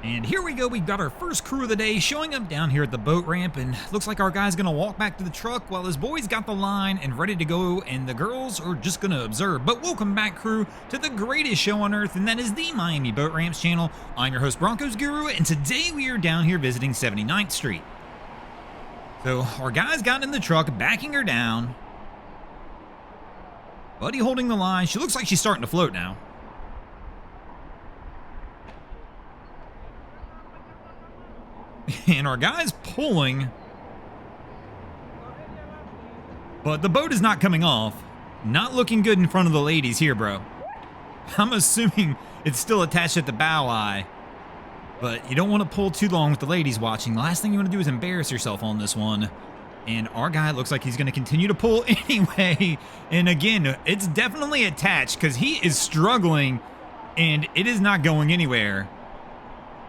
And here we go, we've got our first crew of the day showing up down here at the boat ramp, and looks like our guy's gonna walk back to the truck while his boys got the line and ready to go, and the girls are just gonna observe. But welcome back, crew, to the greatest show on earth, and that is the Miami Boat Ramps channel. I'm your host, Broncos Guru, and today we are down here visiting 79th Street. So our guys got in the truck, backing her down. Buddy holding the line. She looks like she's starting to float now. And our guy's pulling, but the boat is not coming off. Not looking good in front of the ladies here, bro. I'm assuming it's still attached at the bow eye, but you don't want to pull too long with the ladies watching. The last thing you want to do is embarrass yourself on this one. And our guy looks like he's going to continue to pull anyway. And again, it's definitely attached because he is struggling and it is not going anywhere.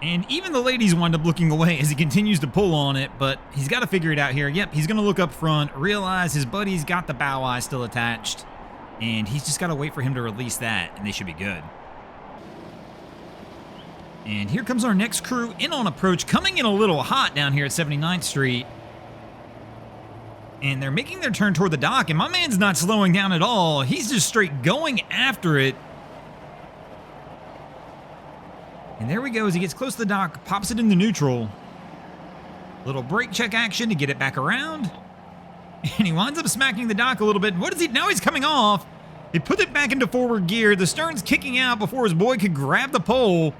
And even the ladies wind up looking away as he continues to pull on it, but he's got to figure it out here. Yep, he's going to look up front, realize his buddy's got the bow eye still attached, and he's just got to wait for him to release that, and they should be good. And here comes our next crew in on approach, coming in a little hot down here at 79th Street. And they're making their turn toward the dock, and my man's not slowing down at all. He's just straight going after it. And there we go, as he gets close to the dock, pops it into neutral. Little brake check action to get it back around. And he winds up smacking the dock a little bit. What is he? Now he's coming off. He put it back into forward gear. The stern's kicking out before his boy could grab the pole.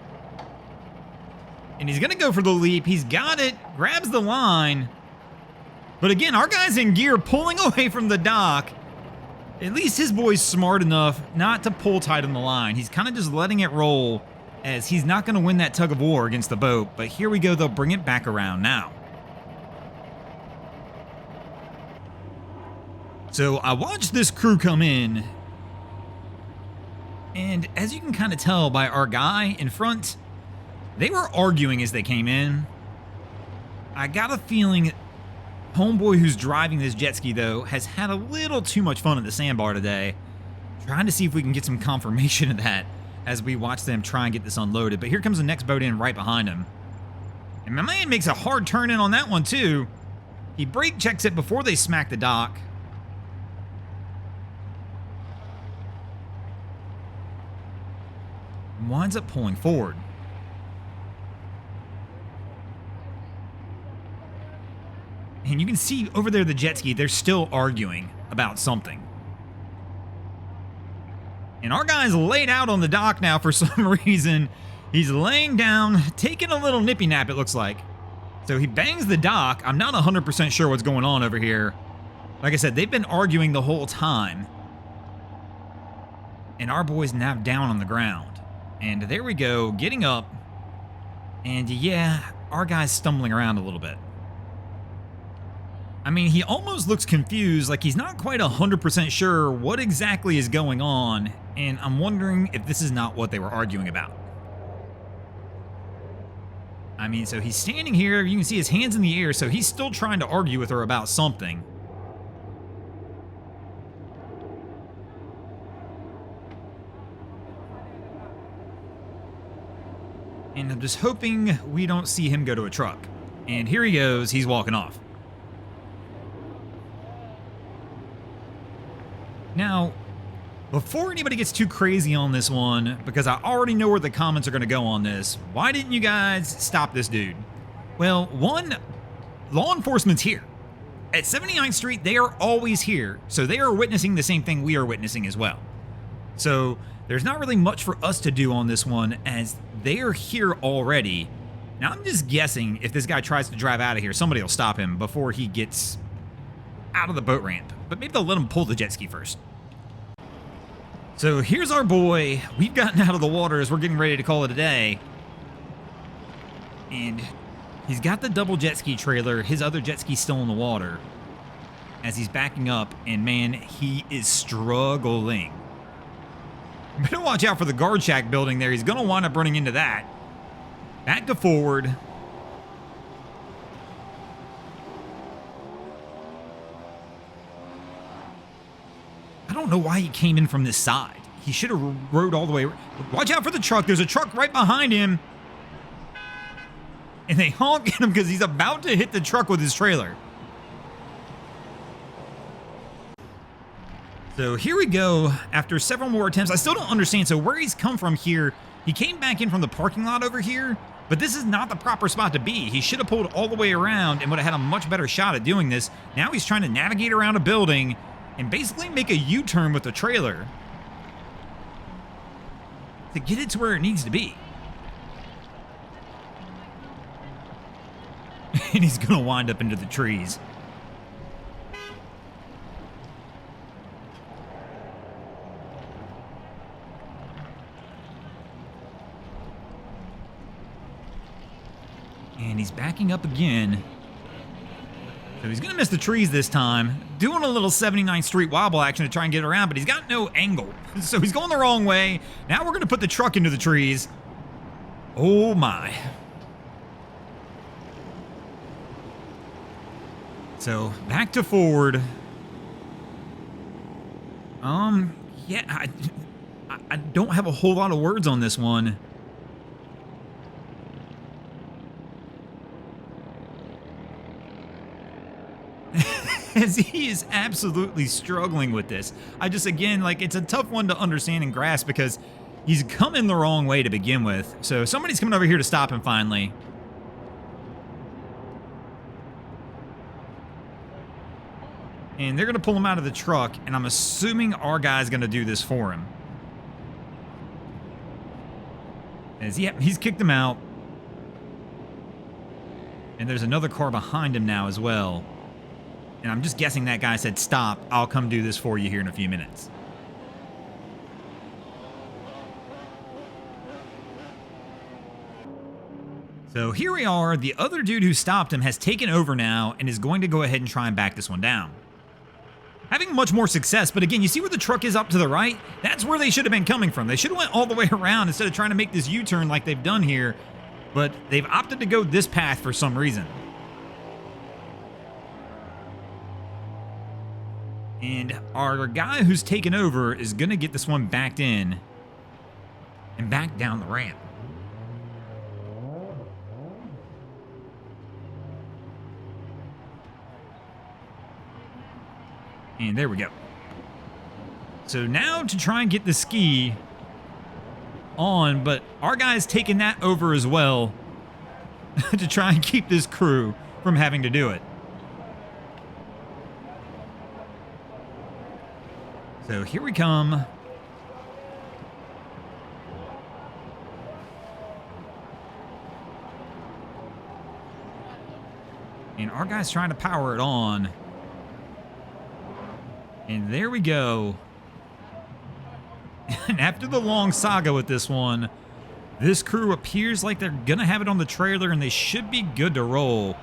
And he's going to go for the leap. He's got it, grabs the line. But again, our guy's in gear, pulling away from the dock. At least his boy's smart enough not to pull tight on the line. He's kind of just letting it roll, as he's not going to win that tug of war against the boat. But here we go, they'll bring it back around now. So I watched this crew come in, and as you can kind of tell by our guy in front, they were arguing as they came in. I got a feeling homeboy who's driving this jet ski, though, has had a little too much fun at the sandbar today. Trying to see if we can get some confirmation of that as we watch them try and get this unloaded. But here comes the next boat in right behind him. And my man makes a hard turn in on that one, too. He brake checks it before they smack the dock. And winds up pulling forward. And you can see over there the jet ski, they're still arguing about something. And our guy's laid out on the dock now for some reason. He's laying down, taking a little nippy nap, it looks like. So he bangs the dock. I'm not 100% sure what's going on over here. Like I said, they've been arguing the whole time. And our boy's now down on the ground. And there we go, getting up. And yeah, our guy's stumbling around a little bit. I mean, he almost looks confused, like he's not quite 100% sure what exactly is going on, and I'm wondering if this is not what they were arguing about. I mean, so he's standing here, you can see his hands in the air, so he's still trying to argue with her about something. And I'm just hoping we don't see him go to a truck. And here he goes, he's walking off. Now, before anybody gets too crazy on this one, because I already know where the comments are going to go on this, why didn't you guys stop this dude? Well, one, law enforcement's here. At 79th Street, they are always here, so they are witnessing the same thing we are witnessing as well. So there's not really much for us to do on this one, as they are here already. Now, I'm just guessing if this guy tries to drive out of here, somebody will stop him before he gets out of the boat ramp. But maybe they'll let him pull the jet ski first. So here's our boy. We've gotten out of the water as we're getting ready to call it a day. And he's got the double jet ski trailer. His other jet ski's still in the water as he's backing up. And man, he is struggling. Better watch out for the guard shack building there. He's going to wind up running into that. Back to forward. I don't know why he came in from this side. He should have rode all the way. Watch out for the truck. There's a truck right behind him. and they honk at him because he's about to hit the truck with his trailer. So here we go. After several more attempts, I still don't understand. So where he's come from here, he came back in from the parking lot over here, but this is not the proper spot to be. He should have pulled all the way around and would have had a much better shot at doing this. Now he's trying to navigate around a building and basically make a U-turn with the trailer to get it to where it needs to be. And he's going to wind up into the trees. And he's backing up again. So he's going to miss the trees this time. Doing a little 79th Street wobble action to try and get around, but he's got no angle. So he's going the wrong way. Now we're going to put the truck into the trees. Oh my. So back to forward. Yeah, I don't have a whole lot of words on this one. As he is absolutely struggling with this. Again, like, it's a tough one to understand and grasp because he's coming the wrong way to begin with. So somebody's coming over here to stop him finally. And they're going to pull him out of the truck, and I'm assuming our guy's going to do this for him. He's kicked him out. And there's another car behind him now as well. And I'm just guessing that guy said, stop, I'll come do this for you here in a few minutes. So here we are. The other dude who stopped him has taken over now and is going to go ahead and try and back this one down. Having much more success, but again, you see where the truck is up to the right? That's where they should have been coming from. They should have went all the way around instead of trying to make this U-turn like they've done here. But they've opted to go this path for some reason. And our guy who's taken over is going to get this one backed in and back down the ramp. And there we go. So now to try and get the ski on, but our guy's taking that over as well to try and keep this crew from having to do it. So here we come. And our guy's trying to power it on. And there we go. And after the long saga with this one, this crew appears like they're going to have it on the trailer and they should be good to roll.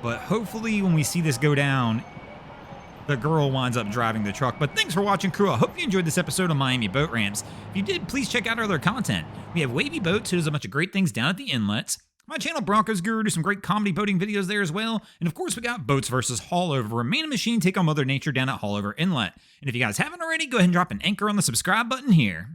But hopefully when we see this go down, the girl winds up driving the truck. But thanks for watching, crew. I hope you enjoyed this episode of Miami Boat Ramps. If you did, please check out our other content. We have Wavy Boats, who does a bunch of great things down at the inlets. My channel, Broncos Guru, do some great comedy boating videos there as well. And of course, we got Boats versus Haulover, where man and machine take on Mother Nature down at Haulover Inlet. And if you guys haven't already, go ahead and drop an anchor on the subscribe button here.